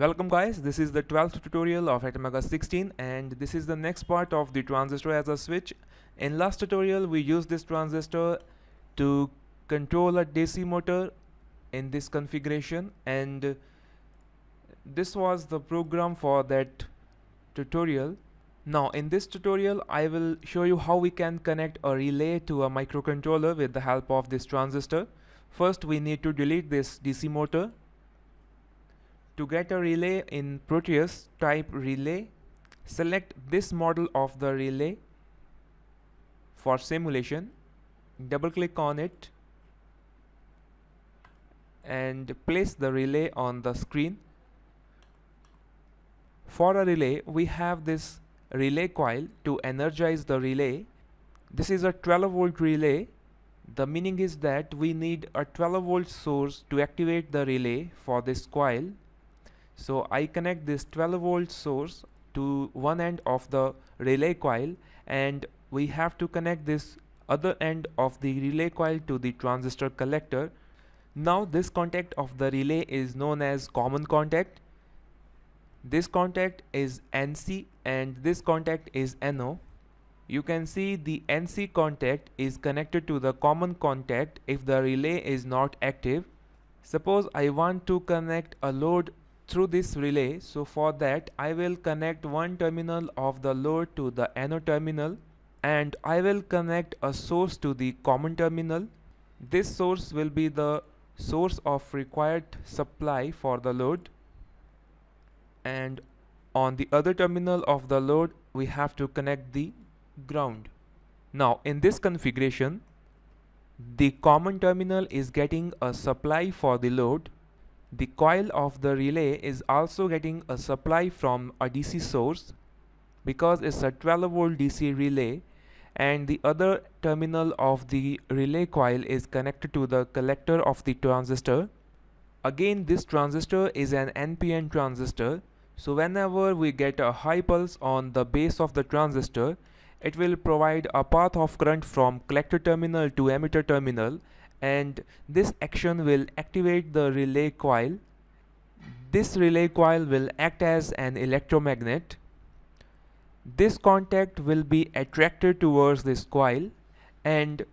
Welcome guys, this is the 12th tutorial of Atmega16 and this is the next part of the transistor as a switch. In last tutorial we used this transistor to control a DC motor in this configuration, and this was the program for that tutorial. Now in this tutorial I will show you how we can connect a relay to a microcontroller with the help of this transistor. First we need to delete this DC motor. To get a relay in Proteus, type relay, select this model of the relay for simulation, double click on it and place the relay on the screen. For a relay we have this relay coil to energize the relay. This is a 12 volt relay. The meaning is that we need a 12 volt source to activate the relay for this coil. So I connect this 12 volt source to one end of the relay coil, and we have to connect this other end of the relay coil to the transistor collector. Now this contact of the relay is known as common contact. This contact is NC and this contact is NO. You can see the NC contact is connected to the common contact if the relay is not active. Suppose I want to connect a load through this relay, so for that I will connect one terminal of the load to the anode terminal and I will connect a source to the common terminal. This source will be the source of required supply for the load, and on the other terminal of the load we have to connect the ground. Now in this configuration the common terminal is getting a supply for the load. The coil of the relay is also getting a supply from a DC source because it's a 12 volt DC relay, and the other terminal of the relay coil is connected to the collector of the transistor. Again, this transistor is an NPN transistor, so whenever we get a high pulse on the base of the transistor, it will provide a path of current from collector terminal to emitter terminal, and this action will activate the relay coil. This relay coil will act as an electromagnet. This contact will be attracted towards this coil and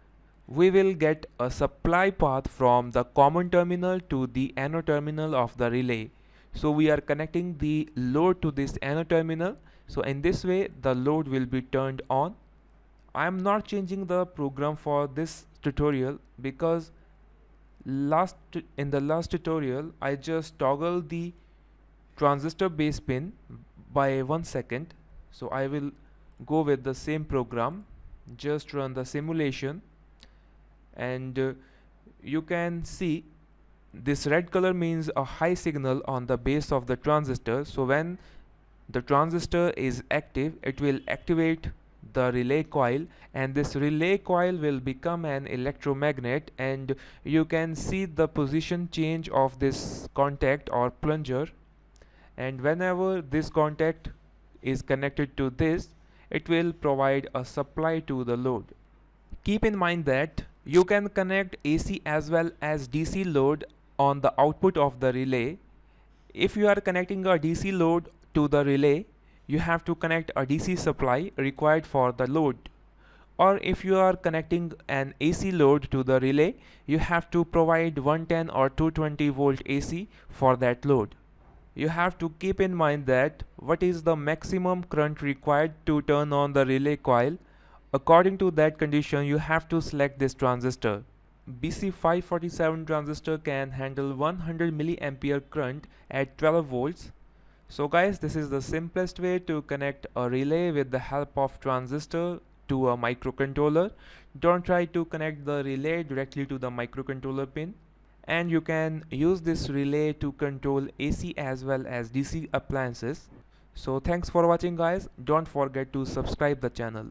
we will get a supply path from the common terminal to the anode terminal of the relay. So we are connecting the load to this anode terminal. So in this way the load will be turned on. I am not changing the program for this tutorial because in the last tutorial I just toggled the transistor base pin by 1 second. So I will go with the same program, just run the simulation, and you can see this red color means a high signal on the base of the transistor. So when the transistor is active it will activate the relay coil, and this relay coil will become an electromagnet, and you can see the position change of this contact or plunger, and whenever this contact is connected to this it will provide a supply to the load. Keep in mind that you can connect AC as well as DC load on the output of the relay. If you are connecting a DC load to the relay, you have to connect a DC supply required for the load, or if you are connecting an AC load to the relay, you have to provide 110 or 220 volt AC for that load. You have to keep in mind that what is the maximum current required to turn on the relay coil. According to that condition you have to select this transistor. BC547 transistor can handle 100 milliampere current at 12 volts. So guys, this is the simplest way to connect a relay with the help of transistor to a microcontroller. Don't try to connect the relay directly to the microcontroller pin, and you can use this relay to control AC as well as DC appliances. So thanks for watching guys. Don't forget to subscribe the channel.